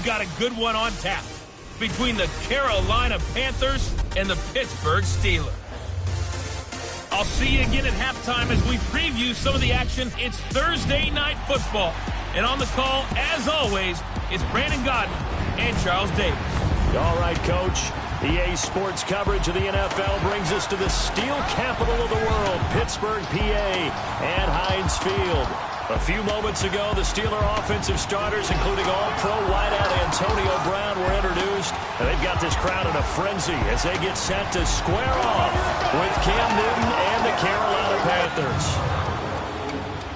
got a good one on tap between the Carolina Panthers and the Pittsburgh Steelers. I'll see you again at halftime as we preview some of the action. It's Thursday Night Football. And on the call, as always, it's Brandon Godden and Charles Davis. All right, Coach. EA Sports coverage of the NFL brings us to the steel capital of the world, Pittsburgh, PA, at Heinz Field. A few moments ago, the Steeler offensive starters, including all-pro wideout Antonio Brown, were introduced. And they've got this crowd in a frenzy as they get set to square off with Cam Newton and the Carolina Panthers.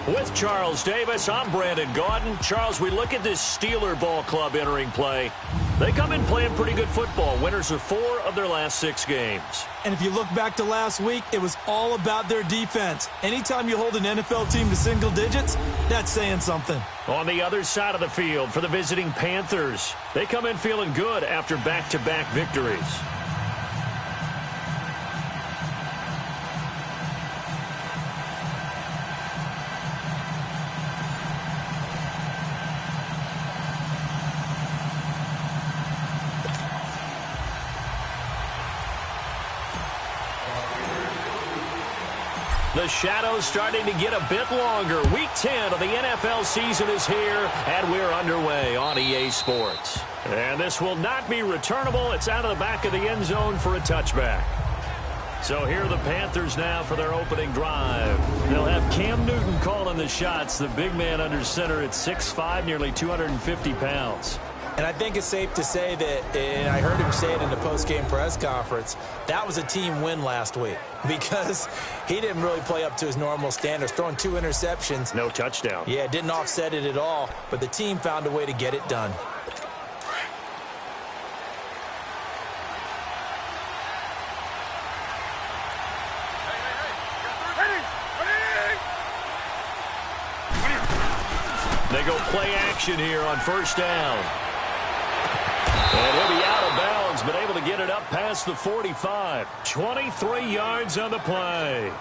With Charles Davis, I'm Brandon Gaudin. Charles, we look at this Steeler ball club entering play. They come in playing pretty good football. Winners of 4 of their last 6 games. And if you look back to last week, it was all about their defense. Anytime you hold an NFL team to single digits, that's saying something. On the other side of the field for the visiting Panthers, they come in feeling good after back-to-back victories. The shadow's starting to get a bit longer. Week 10 of the NFL season is here, and we're underway on EA Sports. And this will not be returnable. It's out of the back of the end zone for a touchback. So here are the Panthers now for their opening drive. They'll have Cam Newton calling the shots, the big man under center at 6'5", nearly 250 pounds. And I think it's safe to say that, and I heard him say it in the post-game press conference, that was a team win last week because he didn't really play up to his normal standards, throwing 2 interceptions. No touchdown. Yeah, didn't offset it at all, but the team found a way to get it done. They go play action here on first down. And he'll be out of bounds, but able to get it up past the 45. 23 yards on the play.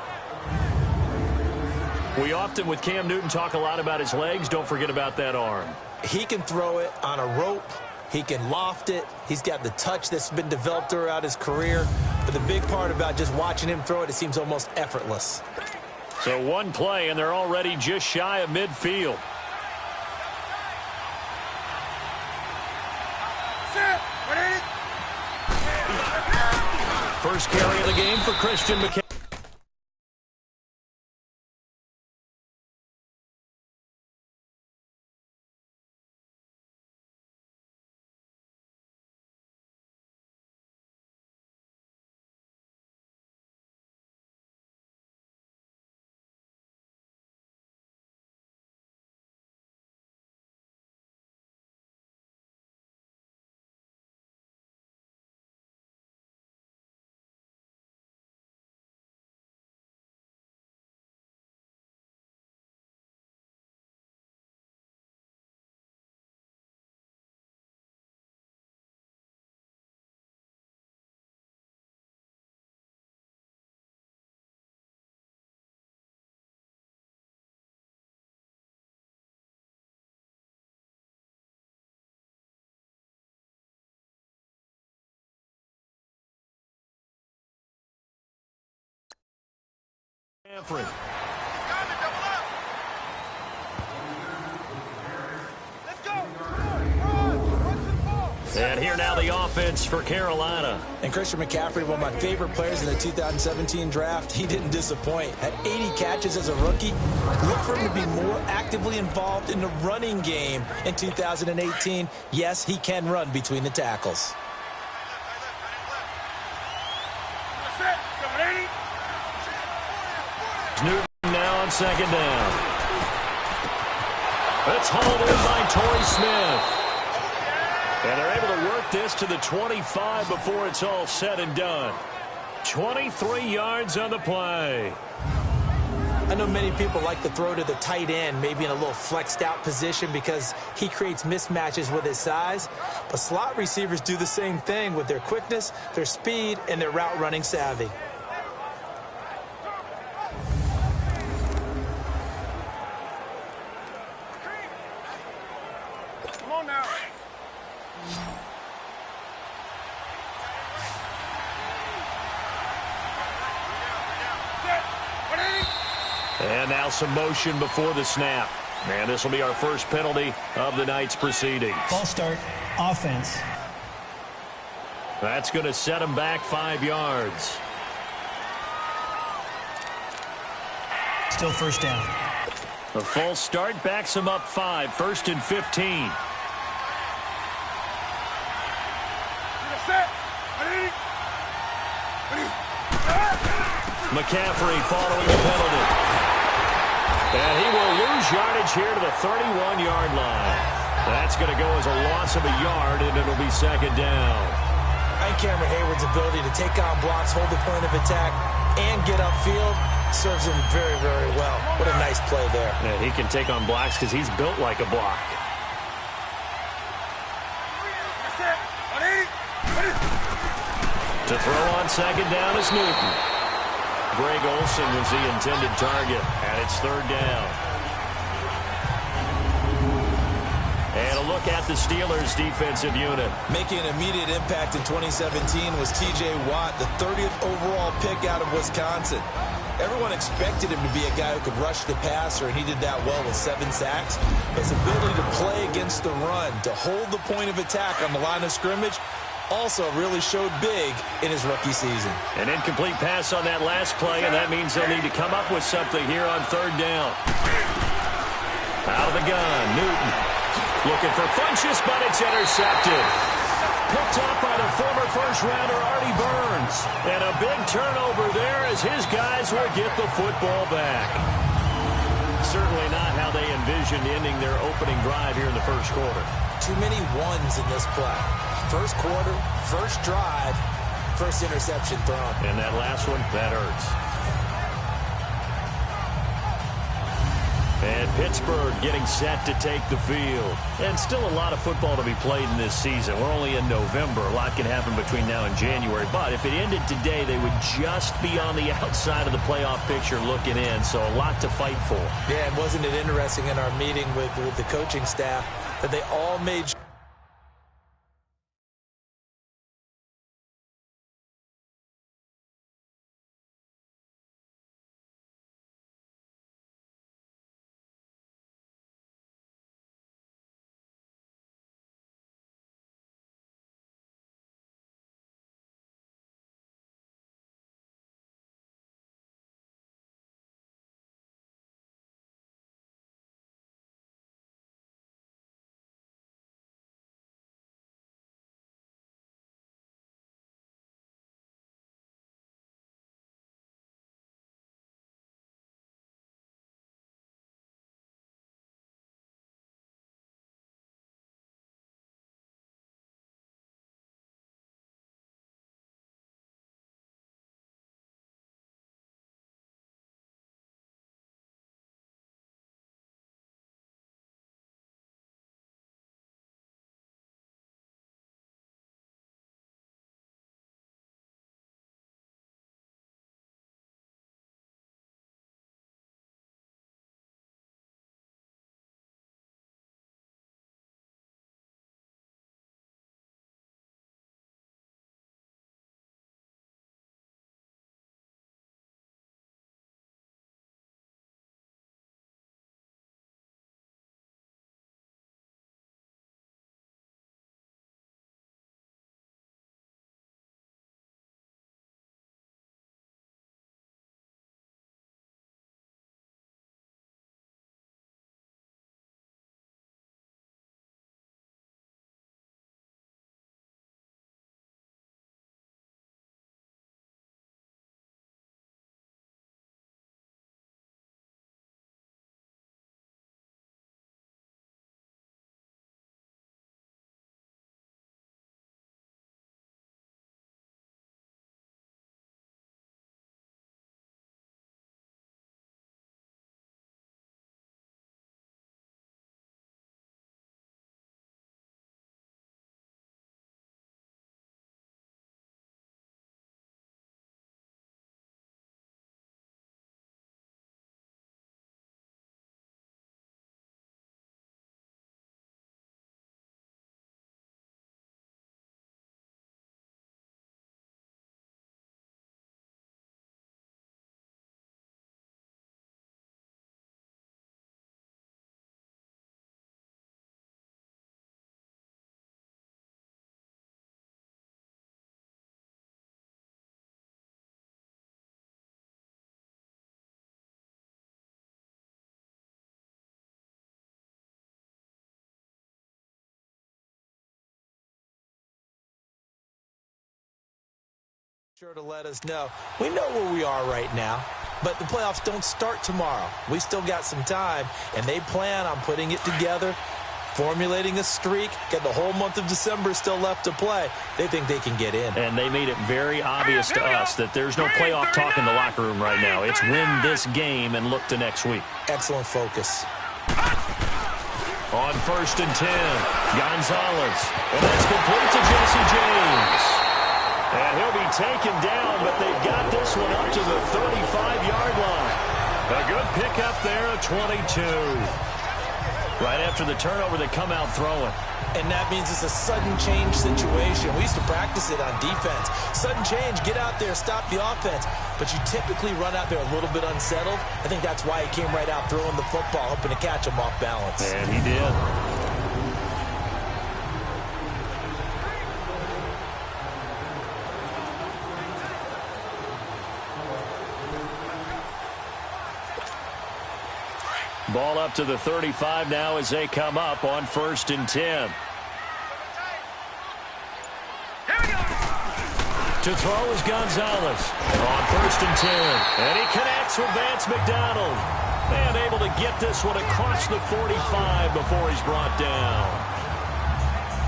We often, with Cam Newton, talk a lot about his legs. Don't forget about that arm. He can throw it on a rope. He can loft it. He's got the touch that's been developed throughout his career. But the big part about just watching him throw it, it seems almost effortless. So one play, and they're already just shy of midfield. First carry of the game for Christian McCaffrey. And here now the offense for Carolina. And Christian McCaffrey, one of my favorite players in the 2017 draft, he didn't disappoint. Had 80 catches as a rookie. Look for him to be more actively involved in the running game in 2018. Yes, he can run between the tackles. Newton now on second down. It's hauled in by Torrey Smith. And they're able to work this to the 25 before it's all said and done. 23 yards on the play. I know many people like to throw to the tight end, maybe in a little flexed out position because he creates mismatches with his size. But slot receivers do the same thing with their quickness, their speed, and their route running savvy. And now some motion before the snap. And this will be our first penalty of the night's proceedings. False start, offense. That's going to set him back 5 yards. Still first down. A false start backs him up 5, 1st and 15. McCaffrey following the penalty. And he will lose yardage here to the 31-yard line. That's going to go as a loss of a yard, and it'll be 2nd down. And Cameron Hayward's ability to take on blocks, hold the point of attack, and get upfield serves him very, very well. What a nice play there. Yeah, he can take on blocks because he's built like a block. To throw on 2nd down is Newton. Greg Olsen was the intended target, and it's 3rd down. And a look at the Steelers' defensive unit. Making an immediate impact in 2017 was T.J. Watt, the 30th overall pick out of Wisconsin. Everyone expected him to be a guy who could rush the passer, and he did that well with 7 sacks. But his ability to play against the run, to hold the point of attack on the line of scrimmage, also really showed big in his rookie season. An incomplete pass on that last play, and that means they'll need to come up with something here on 3rd down. Out of the gun, Newton. Looking for Funchess, but it's intercepted. Picked up by the former first-rounder Artie Burns. And a big turnover there as his guys will get the football back. Certainly not how they envisioned ending their opening drive here in the first quarter. Too many ones in this play. First quarter, first drive, first interception thrown. And that last one, that hurts. And Pittsburgh getting set to take the field. And still a lot of football to be played in this season. We're only in November. A lot can happen between now and January. But if it ended today, they would just be on the outside of the playoff picture looking in. So a lot to fight for. Yeah, and wasn't it interesting in our meeting with the coaching staff that they all made Sure to let us know. We know where we are right now, but the playoffs don't start tomorrow. We still got some time, and they plan on putting it together, formulating a streak, get the whole month of December still left to play. They think they can get in. And they made it very obvious to us that there's no playoff talk in the locker room right now. It's win this game and look to next week. Excellent focus. On 1st and 10, Gonzalez. And that's complete to Jesse James. And he'll be taken down, but they've got this one up to the 35-yard line. A good pickup there, a 22. Right after the turnover, they come out throwing. And that means it's a sudden change situation. We used to practice it on defense. Sudden change, get out there, stop the offense. But you typically run out there a little bit unsettled. I think that's why he came right out throwing the football, hoping to catch him off balance. And he did. Ball up to the 35 now as they come up on 1st and 10. To throw is Gonzalez on 1st and 10. And he connects with Vance McDonald. And able to get this one across the 45 before he's brought down.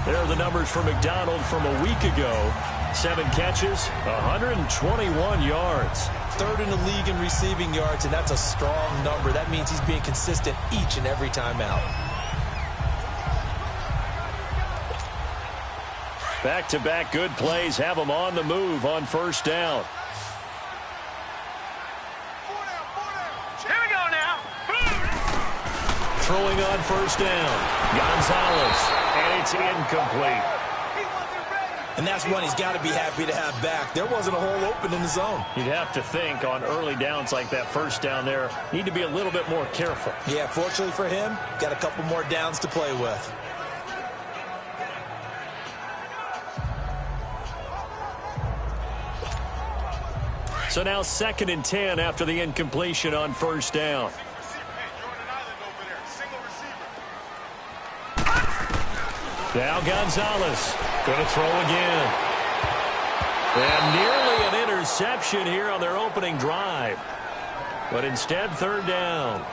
There are the numbers for McDonald from a week ago. 7 catches, 121 yards. 3rd in the league in receiving yards, and that's a strong number. That means he's being consistent each and every time out. Back-to-back good plays have him on the move on 1st down. Here we go now. Throwing on 1st down. Gonzalez, and it's incomplete. And that's one he's got to be happy to have back. There wasn't a hole open in the zone. You'd have to think on early downs like that 1st down there, need to be a little bit more careful. Yeah, fortunately for him, got a couple more downs to play with. So now 2nd and 10 after the incompletion on 1st down. Now Gonzalez going to throw again. And nearly an interception here on their opening drive. But instead, 3rd down.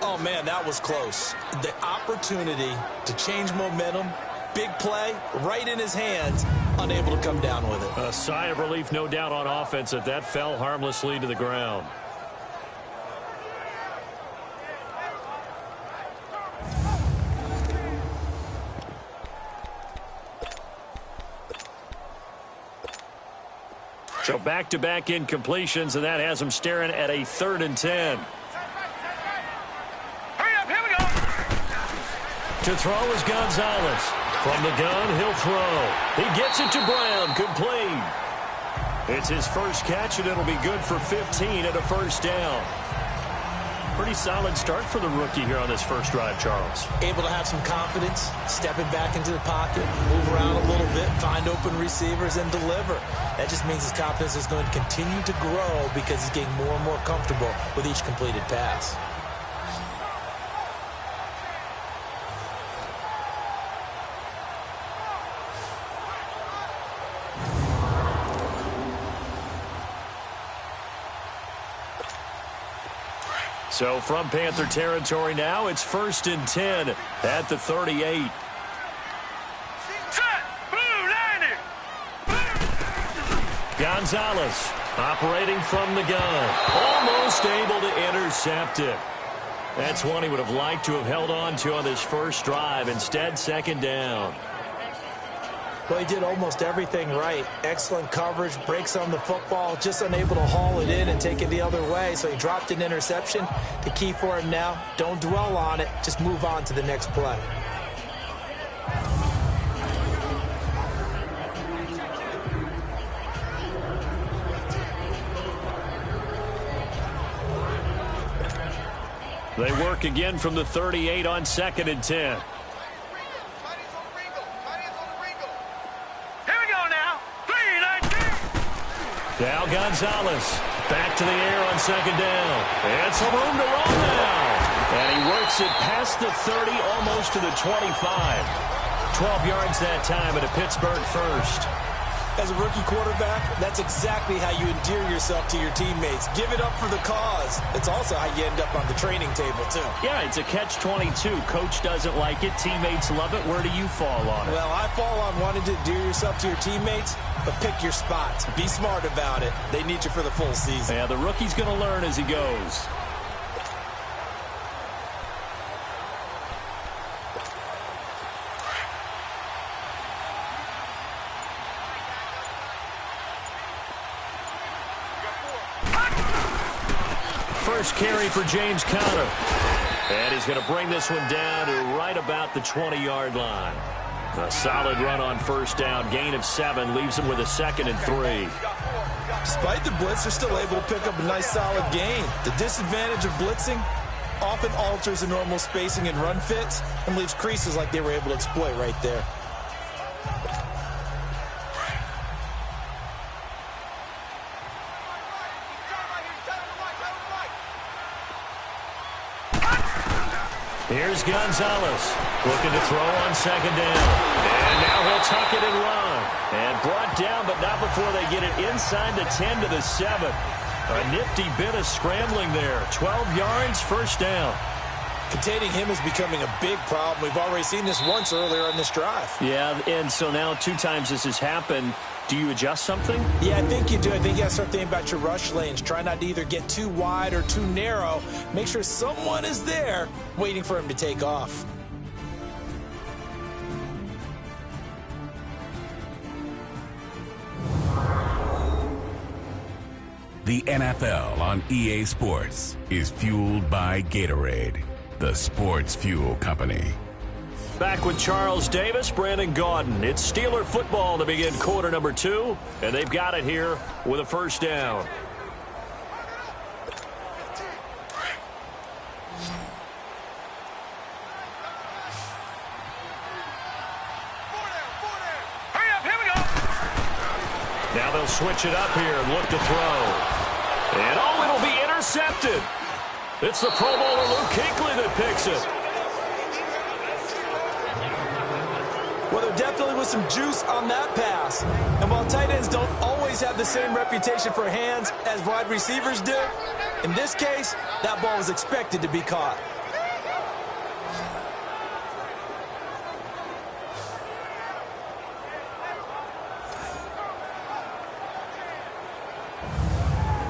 Oh, man, that was close. The opportunity to change momentum, big play, right in his hands, unable to come down with it. A sigh of relief, no doubt, on offense that that fell harmlessly to the ground. So back-to-back incompletions, and that has them staring at a 3rd and 10. Hurry up, here we go. To throw is Gonzalez. From the gun, he'll throw. He gets it to Brown, complete. It's his first catch, and it'll be good for 15 at a 1st down. Pretty solid start for the rookie here on this first drive, Charles. Able to have some confidence, stepping back into the pocket, move around a little bit, find open receivers, and deliver. That just means his confidence is going to continue to grow because he's getting more and more comfortable with each completed pass. So from Panther territory now, it's 1st and 10 at the 38. Set. Blue 90. Gonzalez operating from the gun. Almost able to intercept it. That's one he would have liked to have held on to on this first drive. Instead, 2nd down. Well, he did almost everything right. Excellent coverage, breaks on the football, just unable to haul it in and take it the other way. So he dropped an interception. The key for him now, don't dwell on it. Just move on to the next play. They work again from the 38 on 2nd and 10. Now Gonzalez back to the air on 2nd down. And some room to run now. And he works it past the 30, almost to the 25. 12 yards that time at a Pittsburgh 1st. As a rookie quarterback, that's exactly how you endear yourself to your teammates. Give it up for the cause. It's also how you end up on the training table, too. Yeah, it's a catch-22. Coach doesn't like it. Teammates love it. Where do you fall on it? Well, I fall on wanting to endear yourself to your teammates, but pick your spots. Be smart about it. They need you for the full season. Yeah, the rookie's going to learn as he goes. First carry for James Conner. And he's going to bring this one down to right about the 20-yard line. A solid run on first down. Gain of 7 leaves him with a 2nd and 3. Despite the blitz, they're still able to pick up a nice solid gain. The disadvantage of blitzing often alters the normal spacing and run fits and leaves creases like they were able to exploit right there. Here's Gonzalez looking to throw on 2nd down. And now he'll tuck it and run. And brought down, but not before they get it inside the 10 to the 7. A nifty bit of scrambling there. 12 yards, first down. Containing him is becoming a big problem. We've already seen this once earlier in this drive. Yeah, and so now 2 times this has happened. Do you adjust something? Yeah, I think you do. I think you got to start thinking about your rush lanes. Try not to either get too wide or too narrow. Make sure someone is there waiting for him to take off. The NFL on EA Sports is fueled by Gatorade, the sports fuel company. Back with Charles Davis, Brandon Gaudin. It's Steeler football to begin quarter number 2, and they've got it here with a first down. Now they'll switch it up here and look to throw. And it'll be intercepted. It's the Pro Bowler Luke Kuechly that picks it. Well, there definitely was some juice on that pass. And while tight ends don't always have the same reputation for hands as wide receivers do, in this case, that ball was expected to be caught.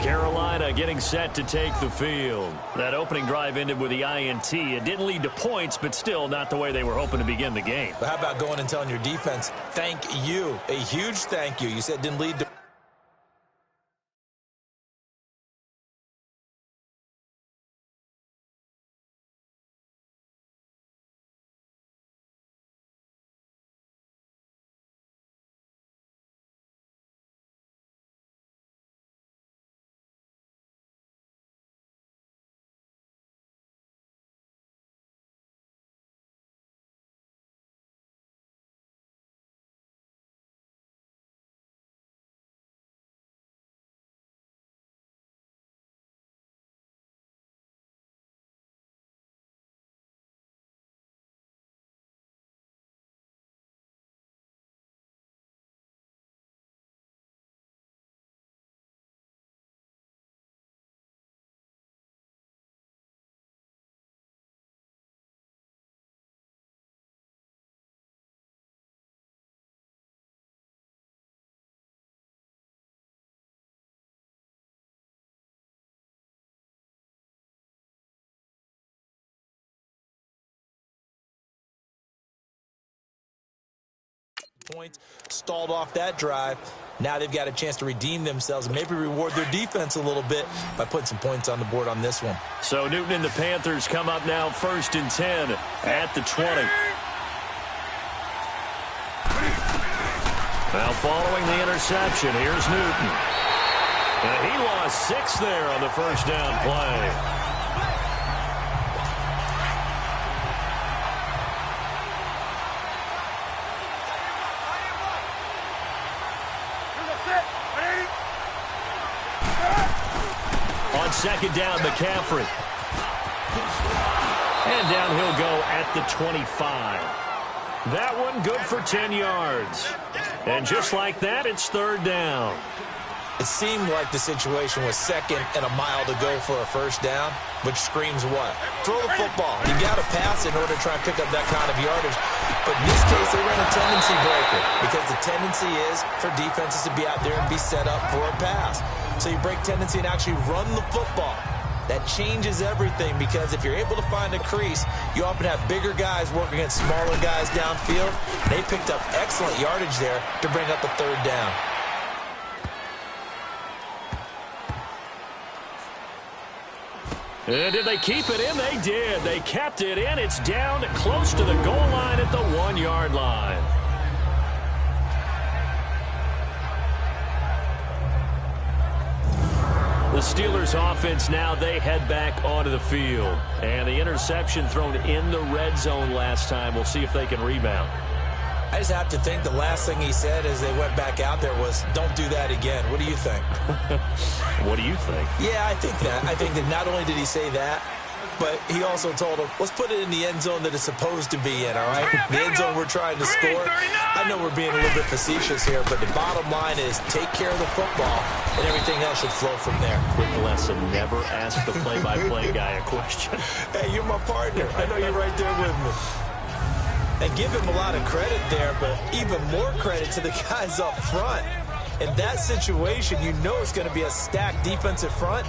Carolina getting set to take the field. That opening drive ended with the INT. It didn't lead to points, but still not the way they were hoping to begin the game. But how about going and telling your defense, thank you, a huge thank you. You said it didn't lead to... Points, stalled off that drive. Now they've got a chance to redeem themselves and maybe reward their defense a little bit by putting some points on the board on this one. So Newton and the Panthers come up now 1st and 10 at the 20. Now following the interception, here's Newton. And he lost 6 there on the first down play. On 2nd down, McCaffrey. And down he'll go at the 25. That one good for 10 yards. And just like that, it's third down. It seemed like the situation was second and a mile to go for a first down, which screams what? Throw the football. You got to pass in order to try and pick up that kind of yardage. But in this case, they ran a tendency breaker because the tendency is for defenses to be out there and be set up for a pass. So you break tendency and actually run the football. That changes everything because if you're able to find a crease, you often have bigger guys working against smaller guys downfield. They picked up excellent yardage there to bring up a third down. And did they keep it in? They did. They kept it in. It's down close to the goal line at the 1-yard line. The Steelers offense now, they head back onto the field. And the interception thrown in the red zone last time. We'll see if they can rebound. I just have to think the last thing he said as they went back out there was, don't do that again. What do you think? What do you think? Yeah, I think that. I think that not only did he say that, but he also told him, let's put it in the end zone that it's supposed to be in, all right? The end zone we're trying to score. I know we're being a little bit facetious here, but the bottom line is take care of the football, and everything else should flow from there. Quick lesson, never ask the play-by-play guy a question. Hey, you're my partner. I know you're right there with me. And give him a lot of credit there, but even more credit to the guys up front. In that situation, you know it's going to be a stacked defensive front.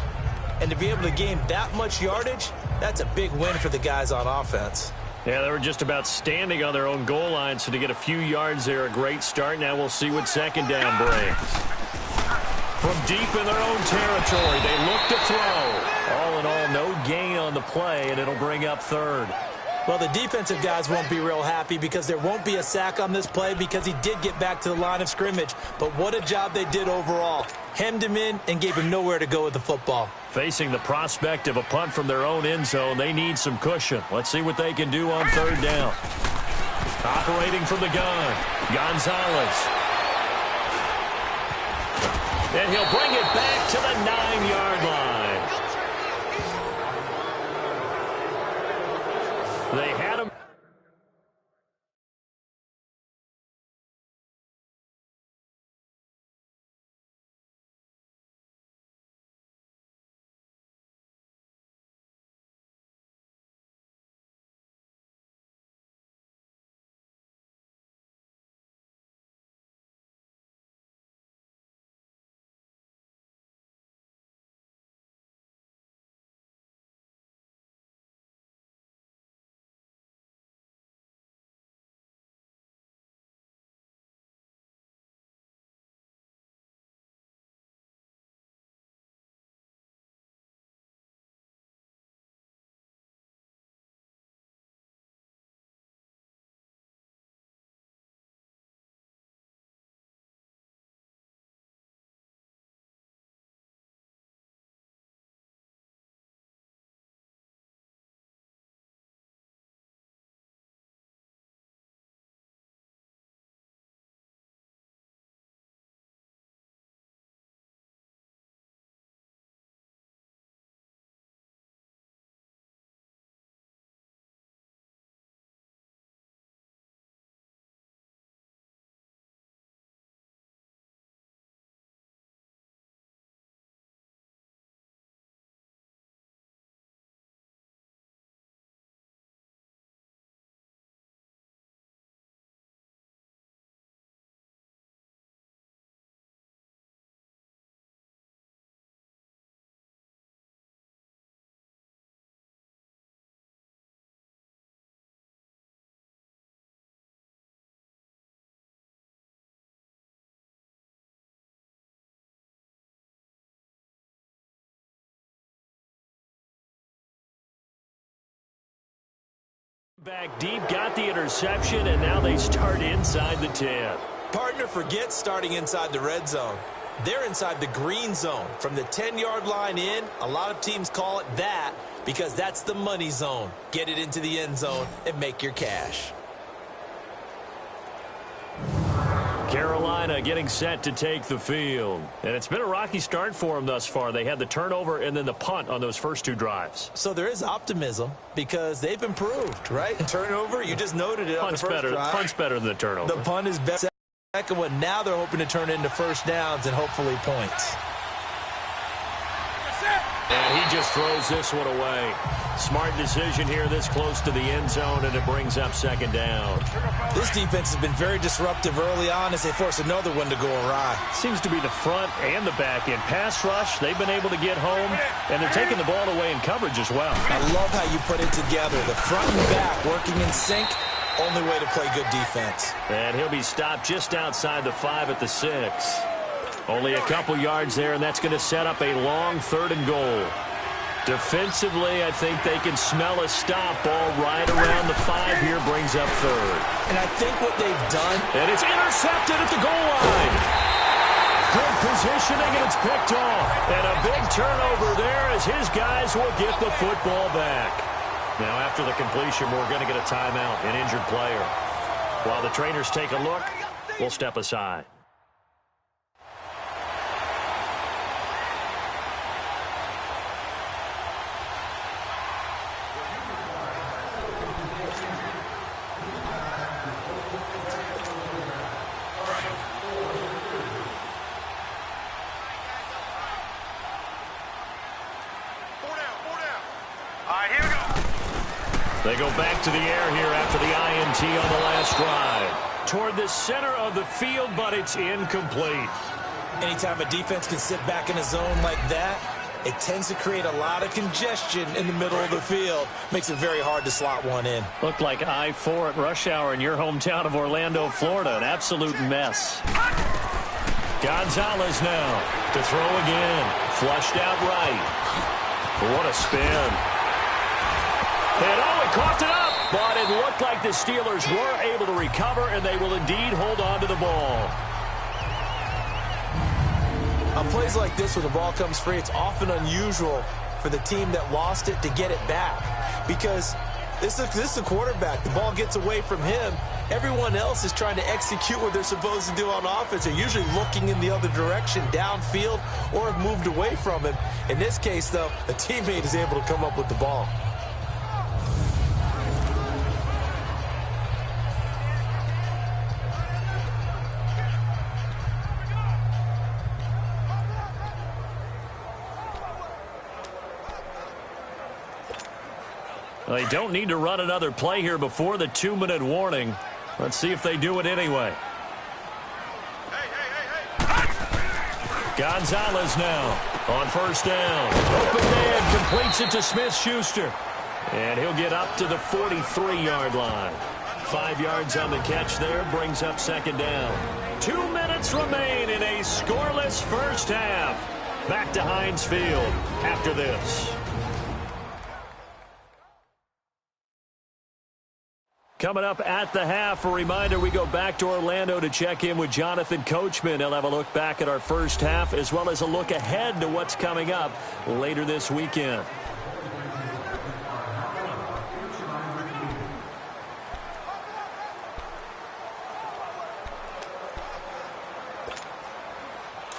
And to be able to gain that much yardage, that's a big win for the guys on offense. Yeah, they were just about standing on their own goal line, so to get a few yards there, a great start. Now we'll see what second down brings. From deep in their own territory, they look to throw. All in all, no gain on the play, and it'll bring up third. Well, the defensive guys won't be real happy because there won't be a sack on this play because he did get back to the line of scrimmage. But what a job they did overall. Hemmed him in and gave him nowhere to go with the football. Facing the prospect of a punt from their own end zone, they need some cushion. Let's see what they can do on third down. Operating from the gun, Gonzalez. And he'll bring it back to the 9-yard line. They had him. Back deep, got the interception, and now they start inside the 10. Partner forgets starting inside the red zone. They're inside the green zone. From the 10-yard line in, a lot of teams call it that because that's the money zone. Get it into the end zone and make your cash. Carolina getting set to take the field. And it's been a rocky start for them thus far. They had the turnover and then the punt on those first two drives. So there is optimism because they've improved, right? Turnover, you just noted it on the first drive. Punt's better than the turnover. The punt is better. Second one, now they're hoping to turn into first downs and hopefully points. And he just throws this one away. Smart decision here this close to the end zone, and it brings up second down. This defense has been very disruptive early on as they force another one to go awry. Seems to be the front and the back end. Pass rush, they've been able to get home, and they're taking the ball away in coverage as well. I love how you put it together. The front and back working in sync, only way to play good defense. And he'll be stopped just outside the 5 at the 6. Only a couple yards there, and that's going to set up a long 3rd and goal. Defensively, I think they can smell a stop. Ball right around the 5 here, brings up 3rd. And I think what they've done... And it's intercepted at the goal line. Good positioning, and it's picked off. And a big turnover there as his guys will get the football back. Now, after the completion, we're going to get a timeout, an injured player. While the trainers take a look, we'll step aside. They go back to the air here after the INT on the last drive. Toward the center of the field, but it's incomplete. Anytime a defense can sit back in a zone like that, it tends to create a lot of congestion in the middle of the field. Makes it very hard to slot one in. Looked like I-4 at rush hour in your hometown of Orlando, Florida. An absolute mess. Gonzalez now to throw again. Flushed out right. What a spin. And he coughed it up, but it looked like the Steelers were able to recover, and they will indeed hold on to the ball. On plays like this, when the ball comes free, it's often unusual for the team that lost it to get it back. Because this is the quarterback. The ball gets away from him. Everyone else is trying to execute what they're supposed to do on offense. They're usually looking in the other direction, downfield, or have moved away from him. In this case, though, a teammate is able to come up with the ball. They don't need to run another play here before the 2-minute warning. Let's see if they do it anyway. Gonzalez now on first down. Open man completes it to Smith-Schuster. And he'll get up to the 43-yard line. 5 yards on the catch there, brings up second down. 2 minutes remain in a scoreless first half. Back to Heinz Field after this. Coming up at the half, a reminder, we go back to Orlando to check in with Jonathan Coachman. He'll have a look back at our first half as well as a look ahead to what's coming up later this weekend.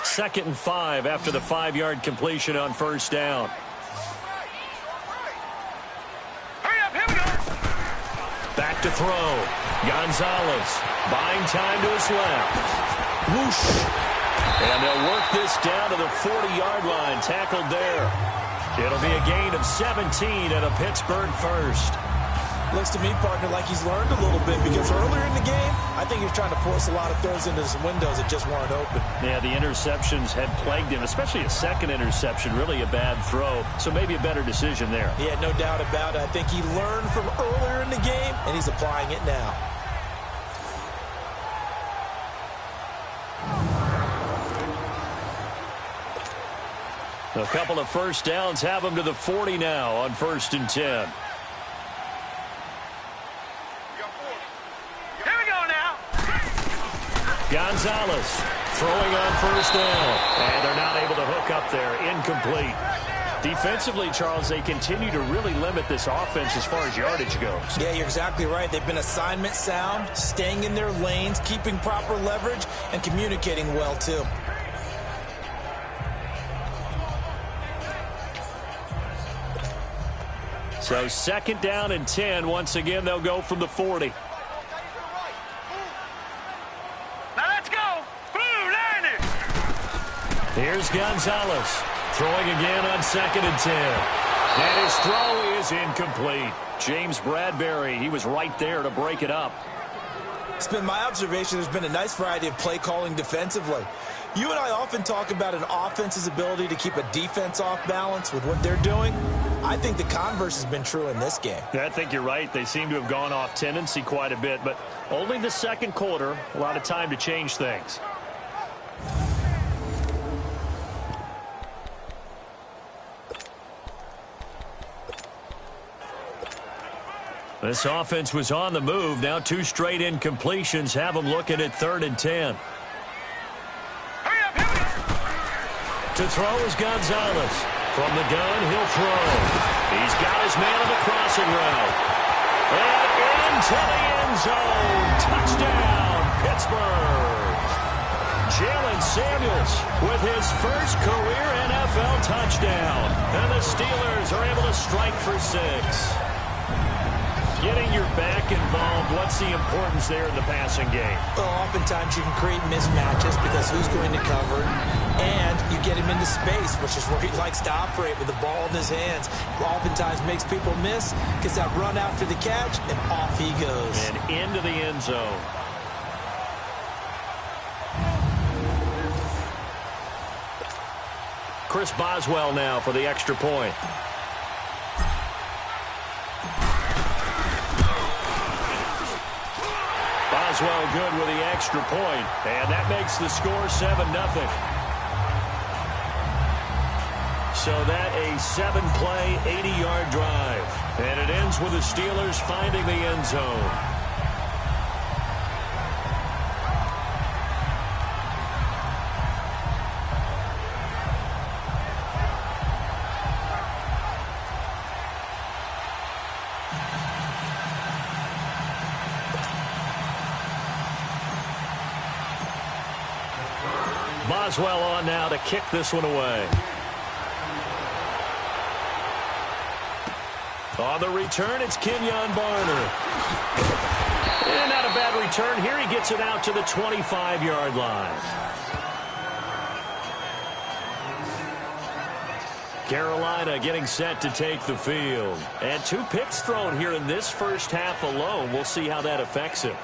Second and 5 after the 5-yard completion on first down. Back to throw. Gonzalez buying time to his left. Whoosh. And they'll work this down to the 40-yard line. Tackled there. It'll be a gain of 17 and a Pittsburgh first. Looks to me, partner, like he's learned a little bit because earlier in the game, I think he was trying to force a lot of throws into some windows that just weren't open. Yeah, the interceptions had plagued him, especially a second interception, really a bad throw. So maybe a better decision there. Yeah, no doubt about it. I think he learned from earlier in the game, and he's applying it now. A couple of first downs have him to the 40 now on 1st and 10. Gonzalez throwing on first down. And they're not able to hook up there. Incomplete. Defensively, Charles, they continue to really limit this offense as far as yardage goes. Yeah, you're exactly right. They've been assignment sound, staying in their lanes, keeping proper leverage, and communicating well, too. So 2nd down and 10. Once again, they'll go from the 40. Now let's go! Here's Gonzalez throwing again on 2nd and 10. And his throw is incomplete. James Bradbury, he was right there to break it up. It's been my observation there's been a nice variety of play calling defensively. You and I often talk about an offense's ability to keep a defense off balance with what they're doing. I think the converse has been true in this game. I think you're right. They seem to have gone off tendency quite a bit, but only the second quarter, a lot of time to change things. This offense was on the move. Now 2 straight incompletions have them looking at 3rd and 10. To throw is Gonzalez. From the gun, he'll throw. He's got his man on the crossing route. And into the end zone. Touchdown, Pittsburgh. Jalen Samuels with his first career NFL touchdown. And the Steelers are able to strike for 6. Getting your back involved, what's the importance there in the passing game? Well, oftentimes you can create mismatches because who's going to cover, and you get him into space, which is where he likes to operate with the ball in his hands. Oftentimes makes people miss, gets that run after the catch, and off he goes. And into the end zone. Chris Boswell now for the extra point. Boswell good with the extra point, and that makes the score 7-0. So that a 7-play, 80-yard drive, and it ends with the Steelers finding the end zone. Boswell on now to kick this one away. On the return, it's Kenyon Barner. And not a bad return. Here he gets it out to the 25-yard line. Carolina getting set to take the field. And 2 picks thrown here in this first half alone. We'll see how that affects him.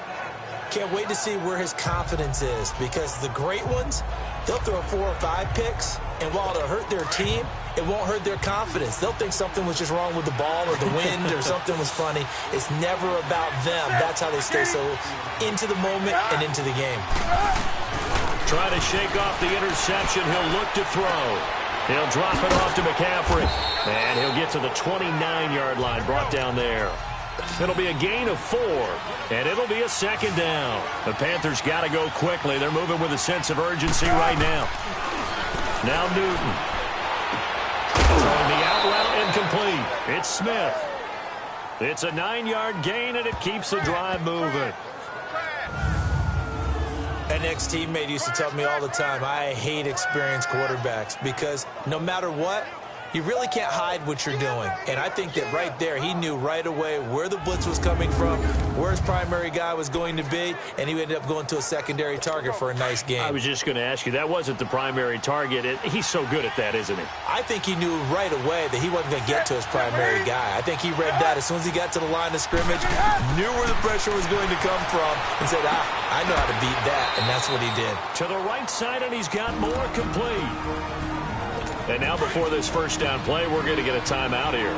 Can't wait to see where his confidence is, because the great ones, they'll throw 4 or 5 picks, and while it'll hurt their team, it won't hurt their confidence. They'll think something was just wrong with the ball or the wind or something was funny. It's never about them. That's how they stay so into the moment and into the game. Trying to shake off the interception. He'll look to throw. He'll drop it off to McCaffrey. And he'll get to the 29-yard line, brought down there. It'll be a gain of 4, and it'll be a 2nd down. The Panthers got to go quickly. They're moving with a sense of urgency right now. Now Newton. Throwing the out route incomplete. It's Smith. It's a 9-yard gain, and it keeps the drive moving. An ex-teammate used to tell me all the time, I hate experienced quarterbacks, because no matter what, you really can't hide what you're doing. And I think that right there, he knew right away where the blitz was coming from, where his primary guy was going to be, and he ended up going to a secondary target for a nice game. I was just going to ask you, that wasn't the primary target. He's so good at that, isn't he? I think he knew right away that he wasn't going to get to his primary guy. I think he read that as soon as he got to the line of scrimmage, knew where the pressure was going to come from, and said, I know how to beat that, and that's what he did. To the right side, and he's got more complete. And now before this first down play, we're going to get a timeout here,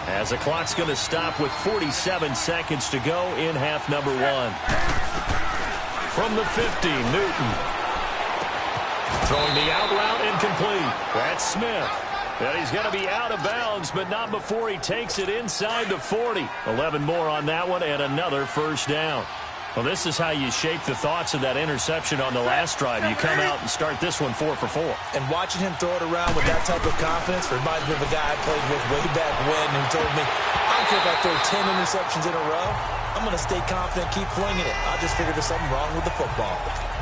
as the clock's going to stop with 47 seconds to go in half number 1. From the 50, Newton. Throwing the out route incomplete. That's Smith. And he's going to be out of bounds, but not before he takes it inside the 40. 11 more on that one, and another first down. Well, this is how you shape the thoughts of that interception on the last drive. You come out and start this one 4 for 4. And watching him throw it around with that type of confidence reminds me of a guy I played with way back when who told me, I don't care if I throw 10 interceptions in a row. I'm going to stay confident, keep flinging it. I just figured there's something wrong with the football.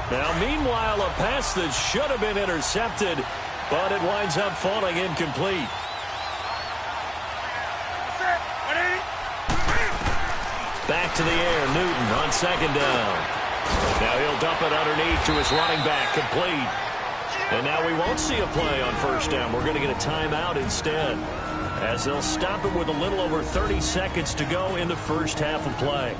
Now, meanwhile, a pass that should have been intercepted, but it winds up falling incomplete. Back to the air, Newton on 2nd down. Now he'll dump it underneath to his running back, complete. And now we won't see a play on first down. We're going to get a timeout instead, as they'll stop it with a little over 30 seconds to go in the first half of play.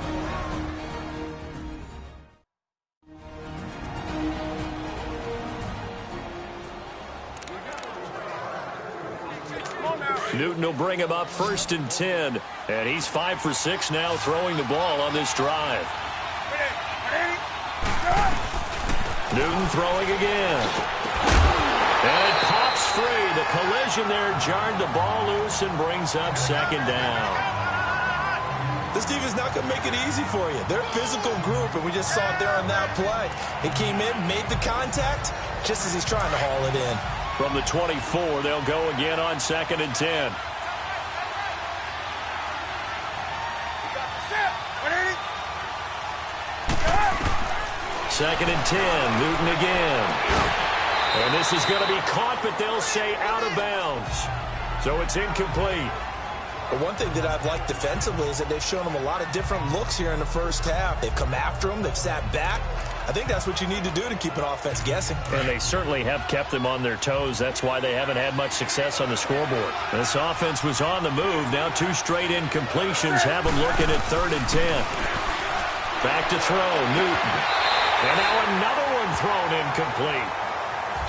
Newton will bring him up 1st and 10, and he's 5 for 6 now throwing the ball on this drive. Newton throwing again. And it pops free. The collision there jarred the ball loose and brings up 2nd down. This defense not going to make it easy for you. They're a physical group, and we just saw it there on that play. He came in, made the contact, just as he's trying to haul it in. From the 24, they'll go again on 2nd and 10. Second and 10, Newton again. And this is going to be caught, but they'll say out of bounds. So it's incomplete. But one thing that I've liked defensively is that they've shown him a lot of different looks here in the first half. They've come after him. They've sat back. I think that's what you need to do to keep an offense guessing. And they certainly have kept them on their toes. That's why they haven't had much success on the scoreboard. This offense was on the move. Now 2 straight incompletions have them looking at 3rd and 10. Back to throw, Newton. And now another one thrown incomplete.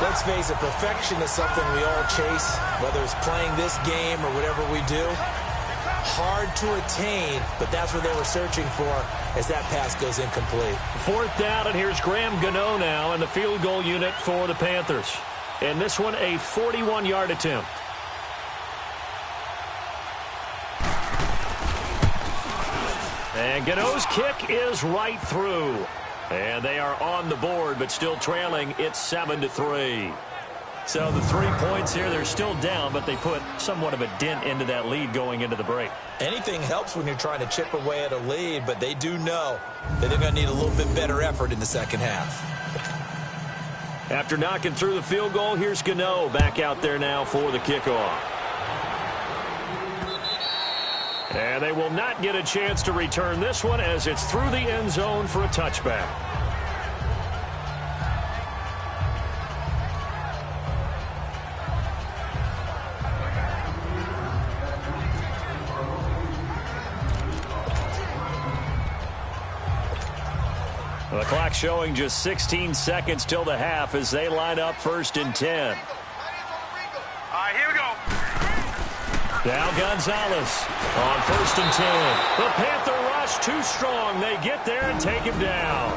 Let's face it, perfection is something we all chase, whether it's playing this game or whatever we do. Hard to attain, but that's what they were searching for as that pass goes incomplete. 4th down, and here's Graham Gano now in the field goal unit for the Panthers. And this one a 41-yard attempt. And Gano's kick is right through. And they are on the board, but still trailing. It's 7-3. So the 3 points here, they're still down, but they put somewhat of a dent into that lead going into the break. Anything helps when you're trying to chip away at a lead, but they do know that they're going to need a little bit better effort in the second half. After knocking through the field goal, here's Gano back out there now for the kickoff. And they will not get a chance to return this one as it's through the end zone for a touchback. The clock showing just 16 seconds till the half as they line up 1st and 10. All right, here we go. Now Gonzalez on 1st and 10. The Panther rush too strong. They get there and take him down.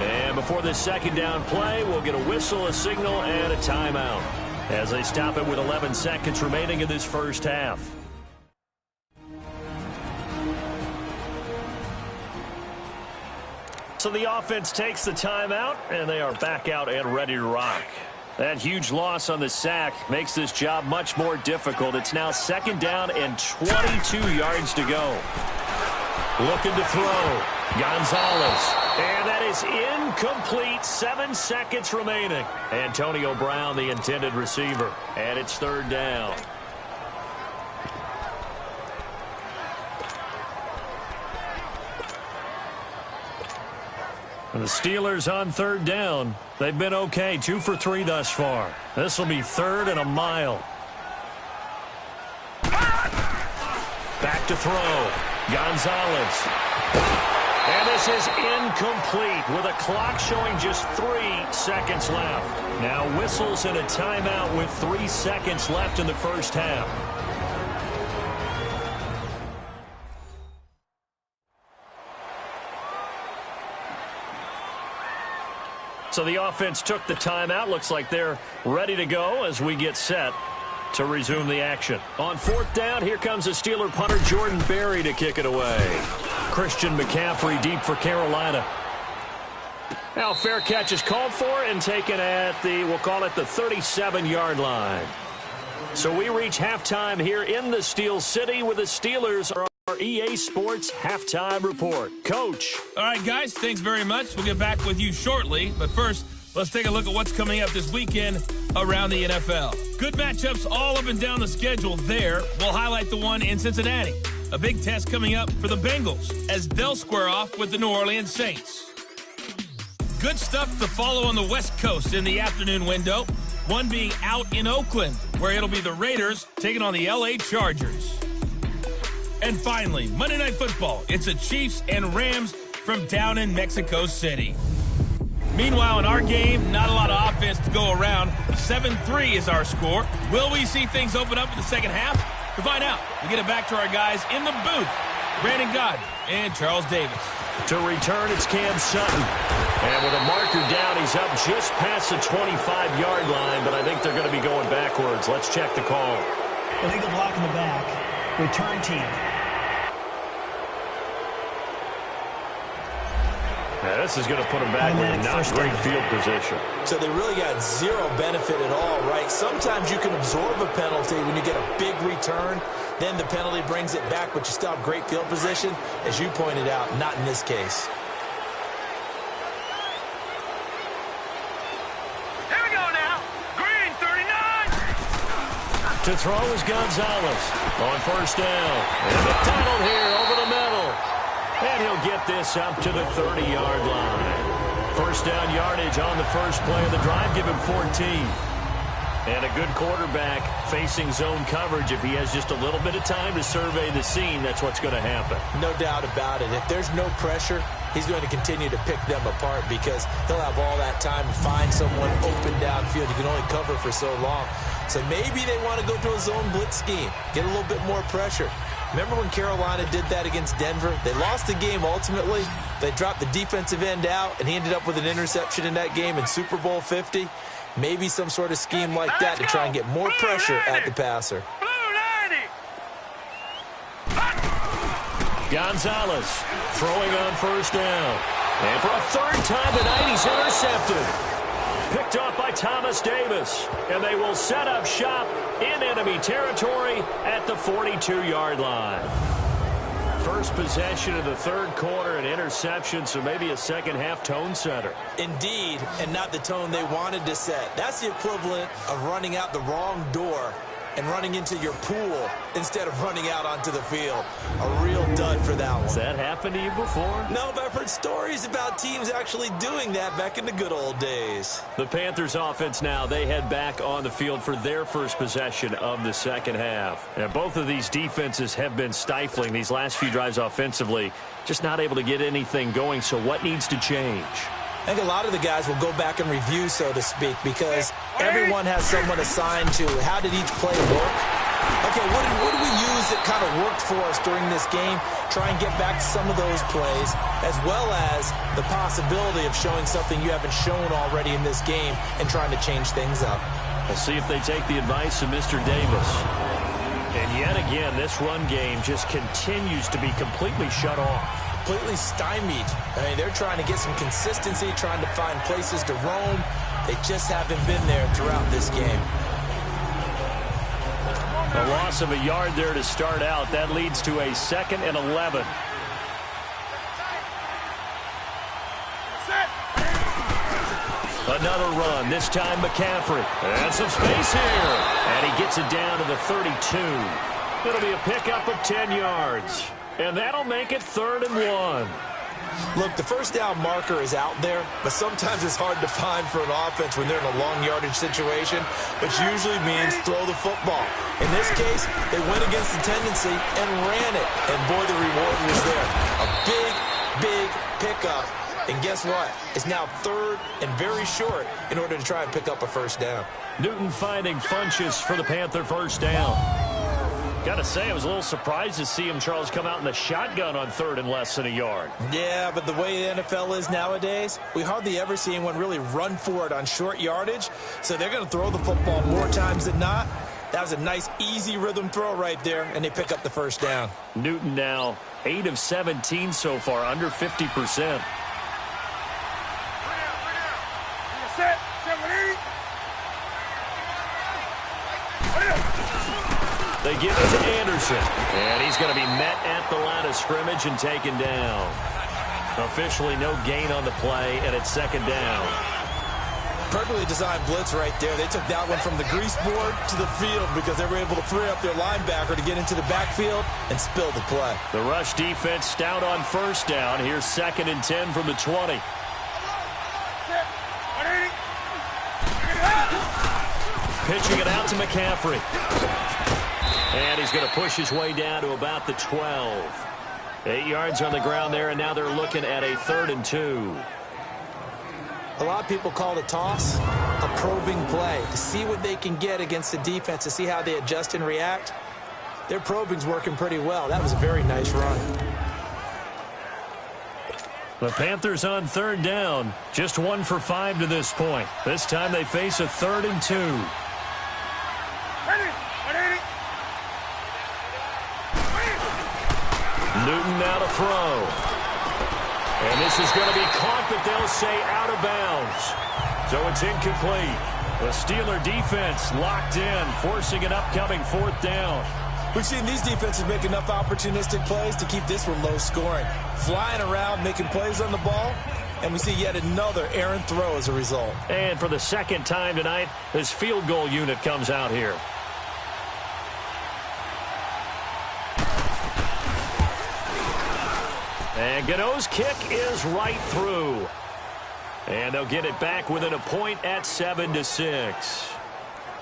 And before this 2nd down play, we'll get a whistle, a signal, and a timeout as they stop it with 11 seconds remaining in this first half. So the offense takes the timeout, and they are back out and ready to rock. That huge loss on the sack makes this job much more difficult. It's now 2nd down and 22 yards to go. Looking to throw. Gonzalez. And that is incomplete. 7 seconds remaining. Antonio Brown, the intended receiver. And it's 3rd down. The Steelers on 3rd down. They've been okay, 2 for 3 thus far. This will be 3rd and a mile. Back to throw. Gonzalez. And this is incomplete with a clock showing just 3 seconds left. Now whistles and a timeout with 3 seconds left in the first half. So the offense took the timeout. Looks like they're ready to go as we get set to resume the action. On 4th down, here comes the Steeler punter Jordan Berry to kick it away. Christian McCaffrey deep for Carolina. Now fair catch is called for and taken at the, we'll call it the 37-yard line. So we reach halftime here in the Steel City with the Steelers. Our EA Sports halftime report. Coach. All right, guys, thanks very much. We'll get back with you shortly. But first, let's take a look at what's coming up this weekend around the NFL. Good matchups all up and down the schedule there. We'll highlight the one in Cincinnati. A big test coming up for the Bengals as they'll square off with the New Orleans Saints. Good stuff to follow on the West Coast in the afternoon window. one being out in Oakland, where it'll be the Raiders taking on the LA Chargers. And finally, Monday Night Football. It's the Chiefs and Rams from down in Mexico City. Meanwhile, in our game, not a lot of offense to go around. 7-3 is our score. Will we see things open up in the second half? To find out, we get it back to our guys in the booth, Brandon Gott and Charles Davis. To return, it's Cam Sutton. And with a marker down, he's up just past the 25-yard line, but I think they're going to be going backwards. Let's check the call. Illegal block in the back. Return team. Now, this is going to put them back with a not great field position. So they really got zero benefit at all, right? Sometimes you can absorb a penalty when you get a big return. Then the penalty brings it back, but you still have great field position. As you pointed out, not in this case. Here we go now. Green, 39. To throw is Gonzalez on first down. And McDonald here over the middle. And he'll get this up to the 30-yard line. First down yardage on the first play of the drive. Give him 14. And a good quarterback facing zone coverage. If he has just a little bit of time to survey the scene, that's what's going to happen. No doubt about it. If there's no pressure, he's going to continue to pick them apart because he'll have all that time to find someone open downfield. You can only cover for so long. So maybe they want to go to a zone blitz scheme, get a little bit more pressure. Remember when Carolina did that against Denver? They lost the game ultimately. They dropped the defensive end out, and he ended up with an interception in that game in Super Bowl 50. Maybe some sort of scheme like that to try and get more pressure at the passer. Gonzalez throwing on first down. And for a third time tonight, he's intercepted. Picked off by Thomas Davis. And they will set up shop in enemy territory at the 42-yard line. First possession of the third quarter, an interception, so maybe a second-half tone setter. Indeed, and not the tone they wanted to set. That's the equivalent of running out the wrong door and running into your pool instead of running out onto the field. A real dud for that one. Has that happened to you before? No, but I've heard stories about teams actually doing that back in the good old days. The Panthers offense now, they head back on the field for their first possession of the second half. And both of these defenses have been stifling these last few drives offensively, just not able to get anything going. So what needs to change? I think a lot of the guys will go back and review, so to speak, because everyone has someone assigned to how did each play work. Okay, what do we use that kind of worked for us during this game? Try and get back to some of those plays, as well as the possibility of showing something you haven't shown already in this game and trying to change things up. We'll see if they take the advice of Mr. Davis. And yet again, this run game just continues to be completely shut off. Completely stymied. I mean, they're trying to get some consistency, trying to find places to roam. They just haven't been there throughout this game. A loss of a yard there to start out. That leads to a 2nd and 11. Another run, this time McCaffrey. And some space here. And he gets it down to the 32. It'll be a pickup of 10 yards. And that'll make it 3rd and 1. Look, the first down marker is out there, but sometimes it's hard to find for an offense when they're in a long yardage situation, which usually means throw the football. In this case, they went against the tendency and ran it. And boy, the reward was there. A big pickup. And guess what? It's now 3rd and very short in order to try and pick up a first down. Newton finding Funchess for the Panther first down. Got to say, I was a little surprised to see him, Charles, come out in the shotgun on 3rd and less than a yard. Yeah, but the way the NFL is nowadays, we hardly ever see anyone really run for it on short yardage. So they're going to throw the football more times than not. That was a nice, easy rhythm throw right there, and they pick up the first down. Newton now 8 of 17 so far, under 50%. Set, 7-8. They give it to Anderson. And he's going to be met at the line of scrimmage and taken down. Officially no gain on the play, and it's 2nd down. Perfectly designed blitz right there. They took that one from the grease board to the field because they were able to free up their linebacker to get into the backfield and spill the play. The rush defense stout on first down. Here's 2nd and 10 from the 20. Pitching it out to McCaffrey. And he's going to push his way down to about the 12. 8 yards on the ground there, and now they're looking at a 3rd and 2. A lot of people call the toss a probing play to see what they can get against the defense, to see how they adjust and react. Their probing's working pretty well. That was a very nice run. The Panthers on 3rd down. Just 1 for 5 to this point. This time they face a 3rd and 2. Newton now to throw. And this is going to be caught, but they'll say out of bounds. So it's incomplete. The Steeler defense locked in, forcing an upcoming 4th down. We've seen these defenses make enough opportunistic plays to keep this one low scoring. Flying around, making plays on the ball, and we see yet another errant throw as a result. And for the 2nd time tonight, this field goal unit comes out here. And Gano's kick is right through. And they'll get it back within a point at 7-6.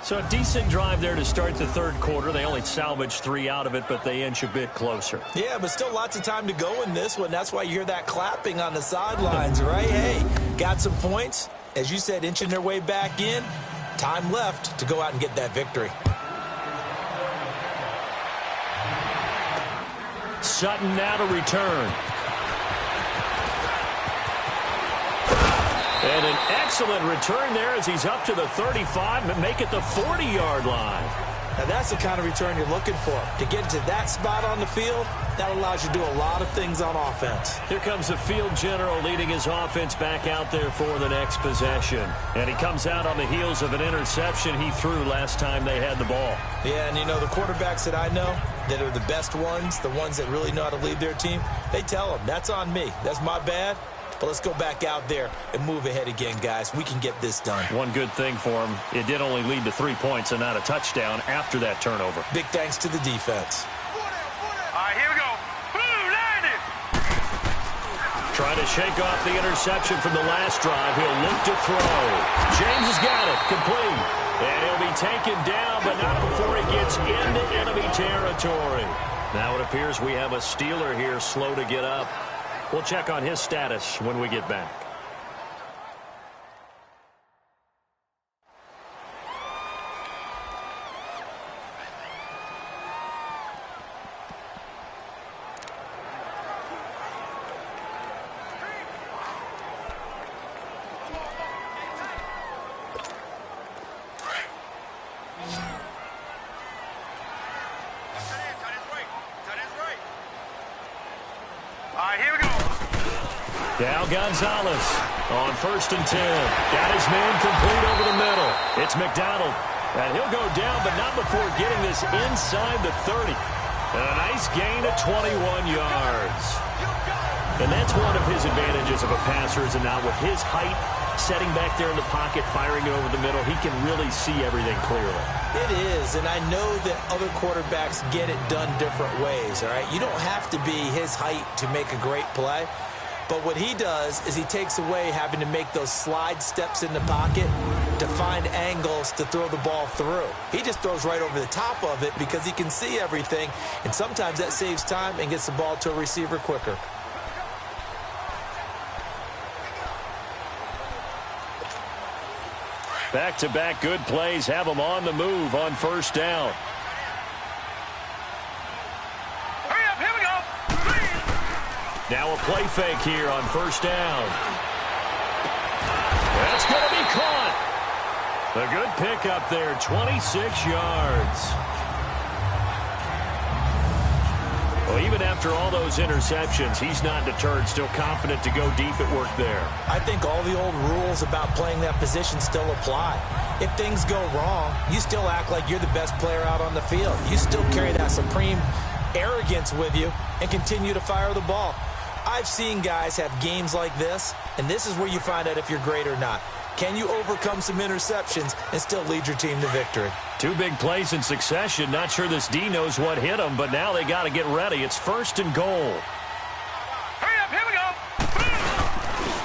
So a decent drive there to start the 3rd quarter. They only salvaged 3 out of it, but they inch a bit closer. Yeah, but still lots of time to go in this one. That's why you hear that clapping on the sidelines, right? Hey, got some points. As you said, inching their way back in. Time left to go out and get that victory. Sutton now to return. And an excellent return there as he's up to the 35 and make it the 40-yard line. Now that's the kind of return you're looking for. To get to that spot on the field, that allows you to do a lot of things on offense. Here comes the field general leading his offense back out there for the next possession. And he comes out on the heels of an interception he threw last time they had the ball. Yeah, and you know, the quarterbacks that I know that are the best ones, the ones that really know how to lead their team, they tell them, that's on me. That's my bad. But let's go back out there and move ahead again, guys. We can get this done. One good thing for him, it did only lead to 3 points and not a touchdown after that turnover. Big thanks to the defense. All right, here we go. Blue, landed. Trying to shake off the interception from the last drive. He'll look to throw. James has got it. Complete. And he'll be taken down, but not before he gets into enemy territory. Now it appears we have a Steeler here slow to get up. We'll check on his status when we get back. Now Gonzalez on 1st and 10. Got his man complete over the middle. It's McDonald. And he'll go down, but not before getting this inside the 30. And a nice gain of 21 yards. And that's one of his advantages of a passer, is now with his height, setting back there in the pocket, firing it over the middle, he can really see everything clearly. It is, and I know that other quarterbacks get it done different ways, all right? You don't have to be his height to make a great play. But what he does is he takes away having to make those slide steps in the pocket to find angles to throw the ball through. He just throws right over the top of it because he can see everything, and sometimes that saves time and gets the ball to a receiver quicker. Back-to-back good plays have him on the move on 1st down. Now a play fake here on 1st down. That's going to be caught. A good pickup there, 26 yards. Well, even after all those interceptions, he's not deterred, still confident to go deep at work there. I think all the old rules about playing that position still apply. If things go wrong, you still act like you're the best player out on the field. You still carry that supreme arrogance with you and continue to fire the ball. I've seen guys have games like this, and this is where you find out if you're great or not. Can you overcome some interceptions and still lead your team to victory? 2 big plays in succession. Not sure this D knows what hit him, but now they got to get ready. It's 1st and goal. Hurry up, here we go.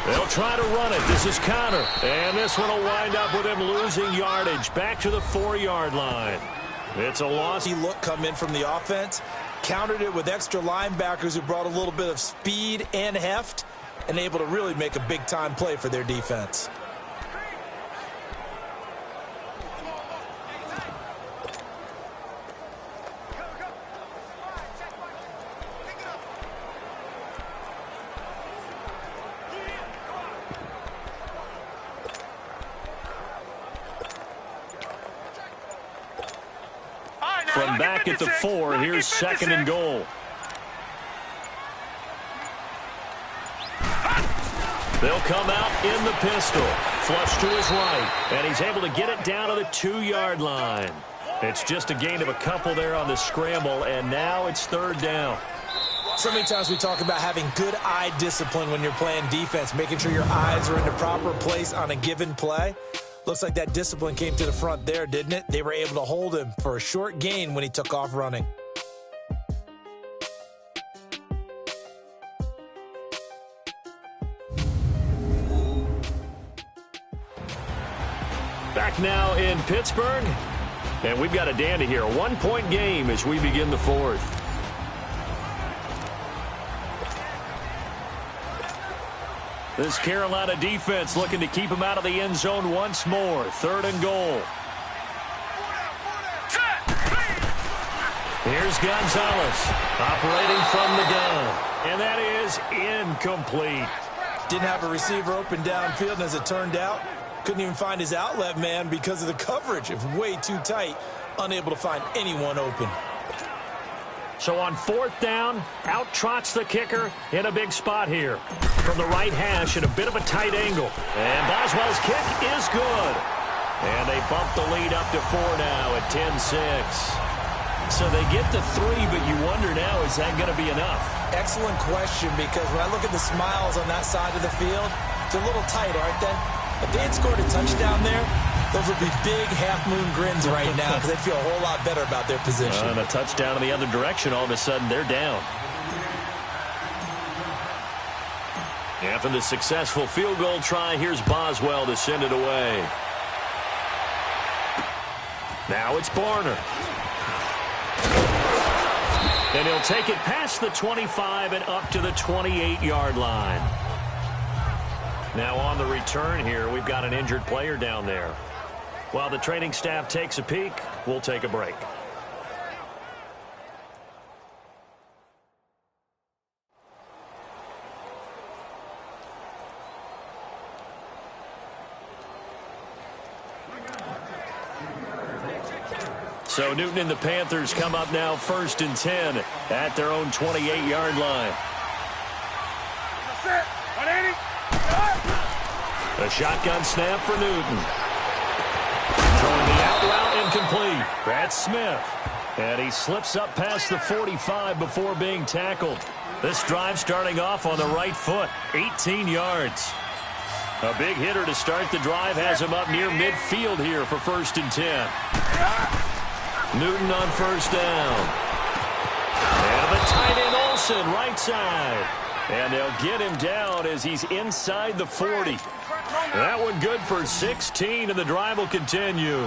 They'll try to run it. This is Connor. And this one will wind up with him losing yardage back to the 4-yard line. It's a loss. He looked come in from the offense, countered it with extra linebackers who brought a little bit of speed and heft, and able to really make a big-time play for their defense. From back at the 4, here's 2nd and goal. They'll come out in the pistol. Flush to his right. And he's able to get it down to the 2-yard line. It's just a gain of a couple there on the scramble, and now it's 3rd down. So many times we talk about having good eye discipline when you're playing defense, making sure your eyes are in the proper place on a given play. Looks like that discipline came to the front there, didn't it? They were able to hold him for a short gain when he took off running. Back now in Pittsburgh, and we've got a dandy here. A 1-point game as we begin the 4th. This Carolina defense looking to keep him out of the end zone once more. 3rd and goal. Here's Gonzalez operating from the gun. And that is incomplete. Didn't have a receiver open downfield, and as it turned out, couldn't even find his outlet man because of the coverage. It was way too tight, unable to find anyone open. So on 4th down, out trots the kicker in a big spot here. From the right hash at a bit of a tight angle. And Boswell's kick is good. And they bump the lead up to 4 now at 10-6. So they get to 3, but you wonder now, is that going to be enough? Excellent question, because when I look at the smiles on that side of the field, it's a little tight, aren't they? If they had scored a touchdown there, those would be big half-moon grins right now because they'd feel a whole lot better about their position. And a touchdown in the other direction, all of a sudden they're down. After the successful field goal try, here's Boswell to send it away. Now it's Barner. And he'll take it past the 25 and up to the 28-yard line. Now on the return here, we've got an injured player down there. While the training staff takes a peek, we'll take a break. So Newton and the Panthers come up now 1st and 10 at their own 28-yard line. A shotgun snap for Newton. Throwing the out route incomplete. That's Smith. And he slips up past the 45 before being tackled. This drive starting off on the right foot. 18 yards. A big hitter to start the drive has him up near midfield here for 1st and 10. Newton on 1st down. And the tight end Olsen right side. And they'll get him down as he's inside the 40. That one good for 16, and the drive will continue.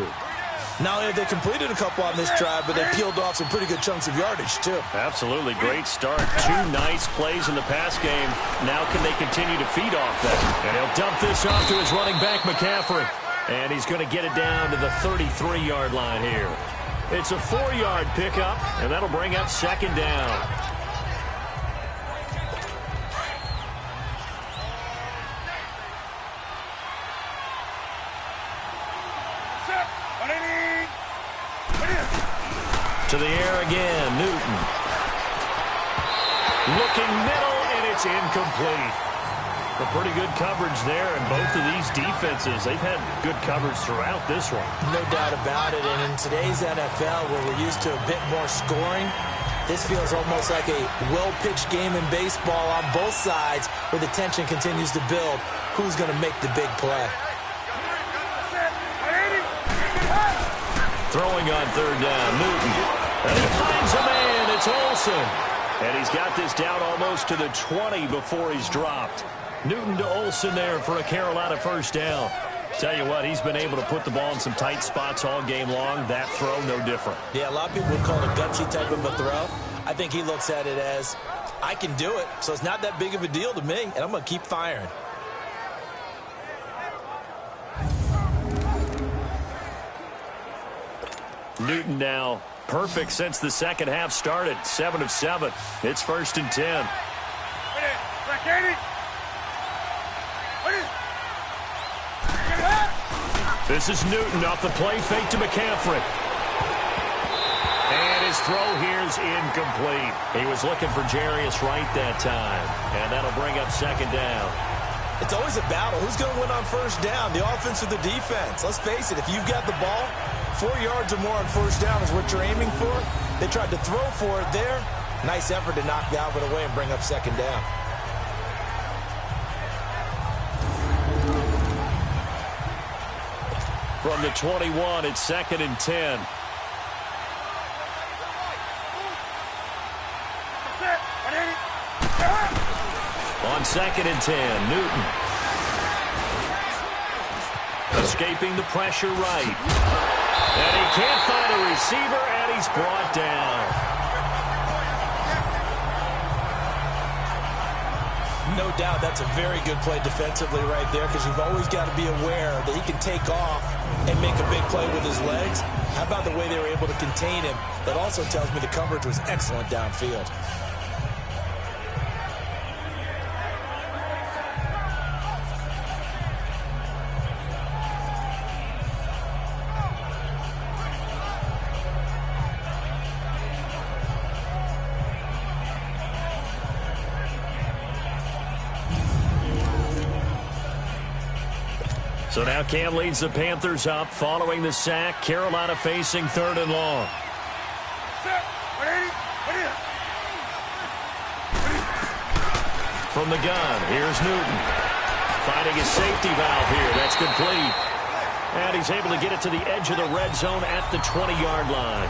Not only have they completed a couple on this drive, but they peeled off some pretty good chunks of yardage, too. Absolutely. Great start. 2 nice plays in the pass game. Now can they continue to feed off that? And he'll dump this off to his running back, McCaffrey. And he's going to get it down to the 33-yard line here. It's a 4-yard pickup, and that'll bring up 2nd down. To the air again, Newton. Looking middle, and it's incomplete. A pretty good coverage there, and both of these defenses, they've had good coverage throughout this one. No doubt about it, and in today's NFL, where we're used to a bit more scoring, this feels almost like a well-pitched game in baseball on both sides, where the tension continues to build. Who's going to make the big play? Throwing on 3rd down, Newton. And he finds a man, it's Olsen. And he's got this down almost to the 20 before he's dropped. Newton to Olsen there for a Carolina first down. Tell you what, he's been able to put the ball in some tight spots all game long. That throw, no different. Yeah, a lot of people would call it a gutsy type of a throw. I think he looks at it as, I can do it, so it's not that big of a deal to me, and I'm going to keep firing. Newton now perfect since the second half started. 7 of 7. It's 1st and 10. This is Newton off the play fake to McCaffrey. And his throw here is incomplete. He was looking for Jarius Wright that time. And that'll bring up 2nd down. It's always a battle. Who's going to win on 1st down, the offense or the defense? Let's face it, if you've got the ball, 4 yards or more on 1st down is what you're aiming for. They tried to throw for it there. Nice effort to knock Dalvin away and bring up 2nd down. From the 21, it's 2nd and 10. On 2nd and 10, Newton. Escaping the pressure right. And he can't find a receiver, and he's brought down. No doubt that's a very good play defensively right there, because you've always got to be aware that he can take off and make a big play with his legs. How about the way they were able to contain him? That also tells me the coverage was excellent downfield. So now Cam leads the Panthers up following the sack. Carolina facing 3rd and long. From the gun, here's Newton. Finding his safety valve here. That's complete. And he's able to get it to the edge of the red zone at the 20-yard line.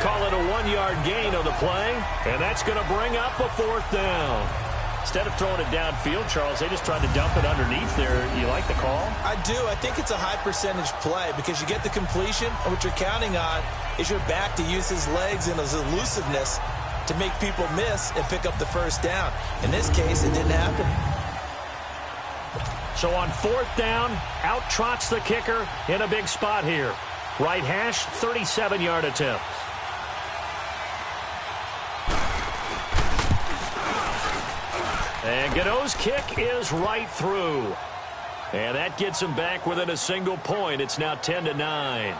Call it a 1-yard gain on the play. And that's going to bring up a 4th down. Instead of throwing it downfield, Charles, they just tried to dump it underneath there. You like the call? I do. I think it's a high percentage play because you get the completion, and what you're counting on is your back to use his legs and his elusiveness to make people miss and pick up the 1st down. In this case, it didn't happen. So on 4th down, out trots the kicker in a big spot here. Right hash, 37-yard attempt. And Gano's kick is right through. And that gets him back within a single point. It's now 10-9.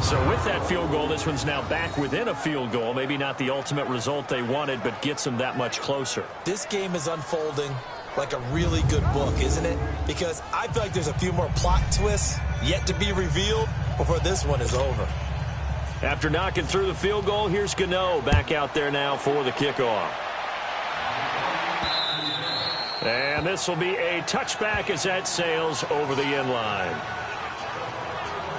So with that field goal, this one's now back within a field goal. Maybe not the ultimate result they wanted, but gets them that much closer. This game is unfolding like a really good book, isn't it? Because I feel like there's a few more plot twists yet to be revealed before this one is over. After knocking through the field goal, here's Gano back out there now for the kickoff. And this will be a touchback as that sails over the end line.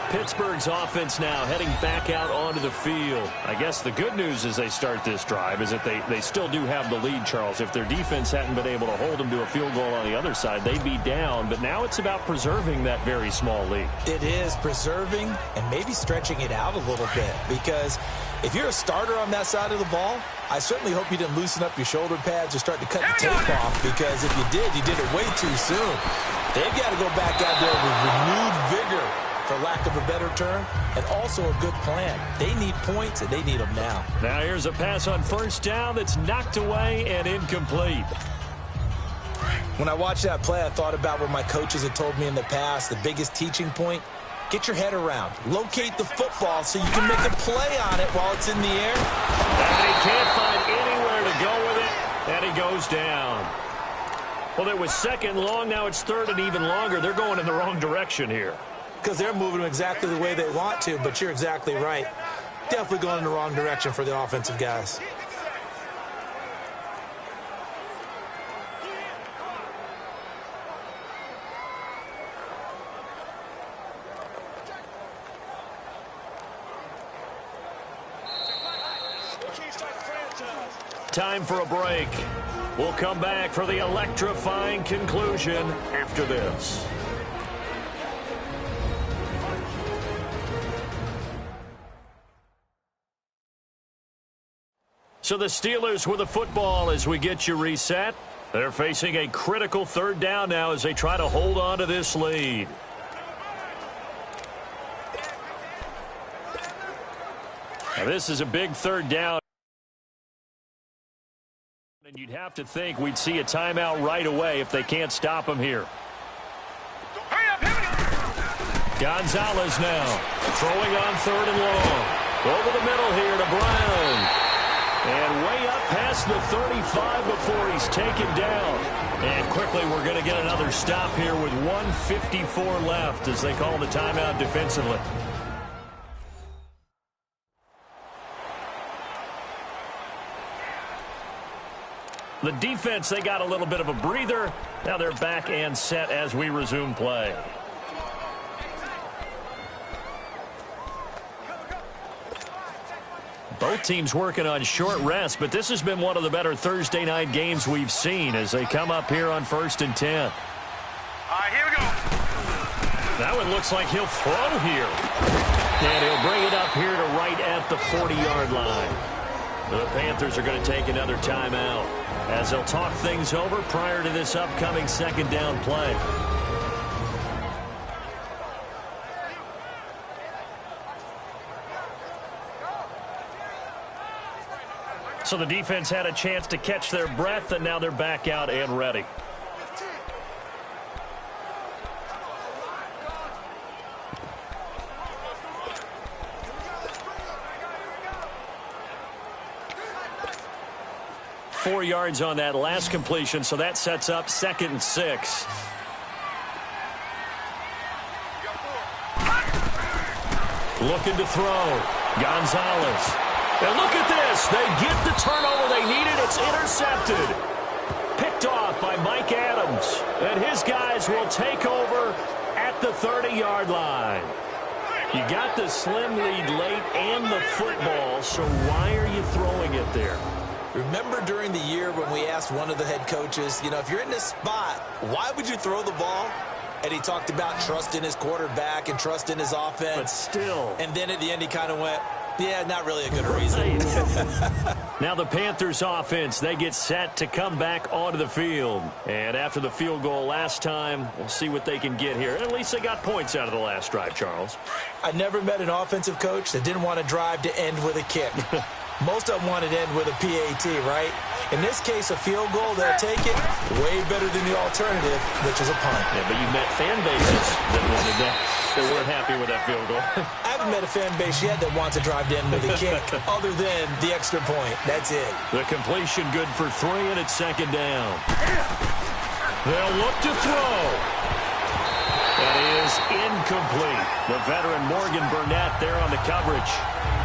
Pittsburgh's offense now heading back out onto the field. I guess the good news as they start this drive is that they still do have the lead, Charles. If their defense hadn't been able to hold them to a field goal on the other side, they'd be down. But now it's about preserving that very small lead. It is preserving and maybe stretching it out a little bit, because if you're a starter on that side of the ball, I certainly hope you didn't loosen up your shoulder pads or start to cut the tape off, because if you did it way too soon. They've got to go back out there with renewed vigor, for lack of a better term, and also a good plan. They need points, and they need them now. Now here's a pass on 1st down that's knocked away and incomplete. When I watched that play, I thought about what my coaches had told me in the past. The biggest teaching point, get your head around. Locate the football so you can make a play on it while it's in the air. And he can't find anywhere to go with it, and he goes down. Well, it was 2nd and long. Now it's 3rd and even longer. They're going in the wrong direction here. Because they're moving them exactly the way they want to, but you're exactly right. Definitely going in the wrong direction for the offensive guys. time for a break. We'll come back for the electrifying conclusion after this. So the Steelers with the football as we get you reset. They're facing a critical third down now as they try to hold on to this lead. Now this is a big third down. And you'd have to think we'd see a timeout right away if they can't stop him here. Gonzalez now throwing on 3rd and long. Over the middle here to Brown. And way up past the 35 before he's taken down. And quickly we're going to get another stop here with 1:54 left as they call the timeout defensively. The defense, they got a little bit of a breather. Now they're back and set as we resume play. Both teams working on short rest, but this has been one of the better Thursday night games we've seen as they come up here on 1st and 10. All right, here we go. That one looks like he'll throw here. And he'll bring it up here to right at the 40-yard line. The Panthers are going to take another timeout as they'll talk things over prior to this upcoming 2nd down play. So the defense had a chance to catch their breath, and now they're back out and ready. Four yards on that last completion, so that sets up 2nd and 6. Looking to throw. Gonzalez. And look at this. They get the turnover they needed. It's intercepted. Picked off by Mike Adams. And his guys will take over at the 30-yard line. You got the slim lead late and the football, so why are you throwing it there? Remember during the year when we asked one of the head coaches, if you're in this spot, why would you throw the ball? And he talked about trust in his quarterback and trust in his offense. But still. And then at the end he kind of went, yeah, not really a good reason. Now the Panthers offense, they get set to come back onto the field. And after the field goal last time, we'll see what they can get here. At least they got points out of the last drive, Charles. I never met an offensive coach that didn't want to drive to end with a kick. Most of them wanted to end with a PAT, right? In this case, a field goal, they'll take it way better than the alternative, which is a punt. Yeah, but you met fan bases that wanted that. They weren't happy with that field goal. I haven't met a fan base yet that wants to drive to end with a kick other than the extra point. That's it. The completion good for 3, and it's 2nd down. They'll look to throw. That is incomplete. The veteran Morgan Burnett there on the coverage.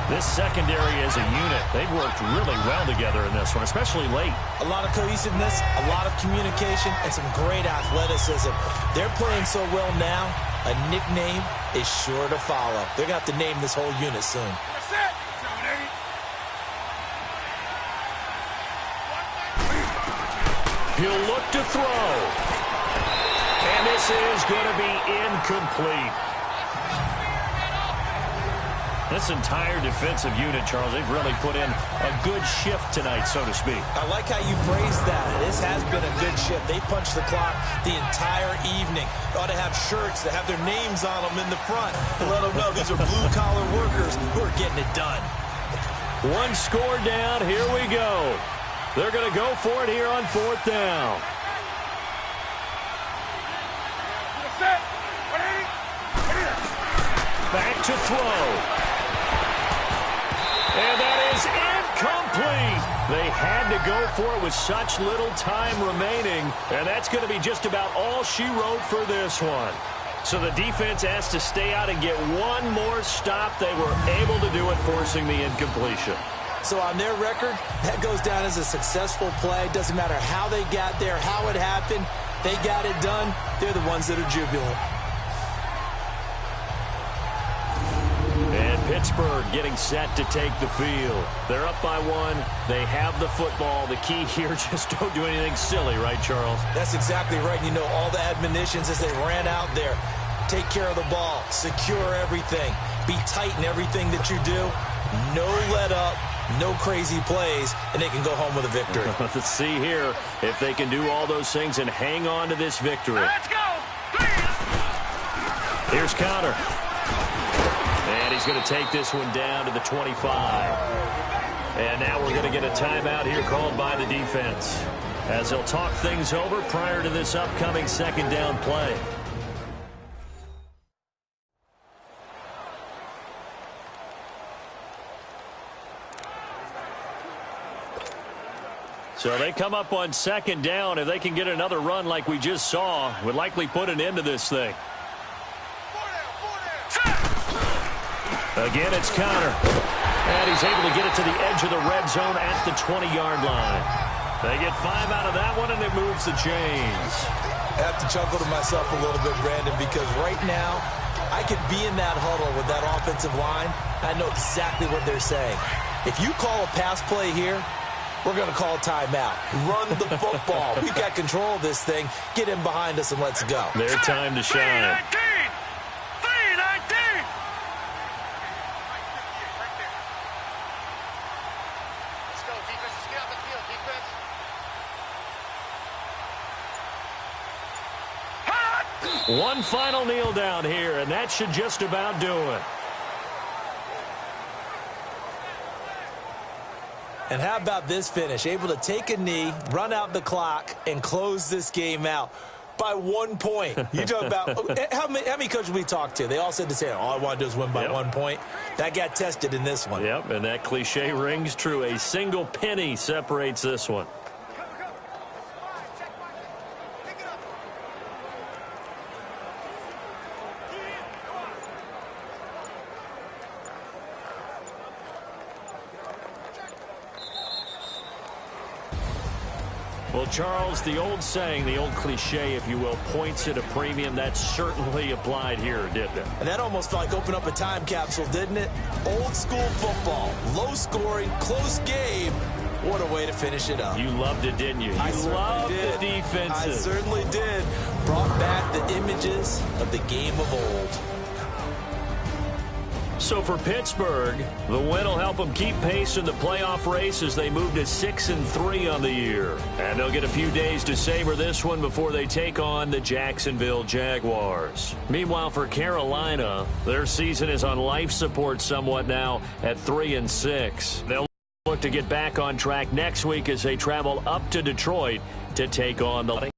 This secondary as a unit, they've worked really well together in this one, especially late. A lot of cohesiveness, a lot of communication, and some great athleticism. They're playing so well now, a nickname is sure to follow. They're going to have to name this whole unit soon. He'll look to throw. And this is going to be incomplete. This entire defensive unit, Charles, they've really put in a good shift tonight, so to speak. I like how you phrased that. This has been a good shift. They punched the clock the entire evening. They ought to have shirts that have their names on them in the front to let them know these are blue-collar workers who are getting it done. One score down. Here we go. They're going to go for it here on 4th down. Back to throw. And that is incomplete. They had to go for it with such little time remaining. And that's going to be just about all she wrote for this one. So the defense has to stay out and get one more stop. They were able to do it, forcing the incompletion. So on their record, that goes down as a successful play. Doesn't matter how they got there, how it happened. They got it done. They're the ones that are jubilant. And Pittsburgh Pittsburgh getting set to take the field. They're up by 1. They have the football. The key here, just don't do anything silly, right, Charles? That's exactly right. You know, all the admonitions as they ran out there. Take care of the ball. Secure everything. Be tight in everything that you do. No let up. No crazy plays, and they can go home with a victory. Let's see here if they can do all those things and hang on to this victory. Let's go. Here's Connor. And he's going to take this one down to the 25. And now we're going to get a timeout here called by the defense, as they'll talk things over prior to this upcoming second down play. So they come up on second down. If they can get another run like we just saw, would likely put an end to this thing. Again, it's Connor. And he's able to get it to the edge of the red zone at the 20-yard line. They get 5 out of that one, and it moves the chains. I have to chuckle to myself a little bit, Brandon, because right now I could be in that huddle with that offensive line. I know exactly what they're saying. If you call a pass play here, we're going to call a timeout. Run the football. We've got control of this thing. Get in behind us and let's go. Their time to shine. 3-19. Let's go, defense. Let's get out the field, defense. One final kneel down here, and that should just about do it. And how about this finish? Able to take a knee, run out the clock, and close this game out by 1 point. You talk about how many coaches we talked to? They all said the same. All I want to do is win by 1 point. That got tested in this one. Yep, and that cliche rings true. A single penny separates this one. Well, Charles, the old saying, the old cliche, if you will, points at a premium, that certainly applied here, didn't it? And that almost felt like open up a time capsule, didn't it? Old school football, low scoring, close game. What a way to finish it up. You loved it, didn't you? I You loved did. the defenses. I certainly did. Brought back the images of the game of old. So for Pittsburgh, the win will help them keep pace in the playoff race as they move to 6-3 on the year. And they'll get a few days to savor this one before they take on the Jacksonville Jaguars. Meanwhile, for Carolina, their season is on life support somewhat now at 3-6. They'll look to get back on track next week as they travel up to Detroit to take on the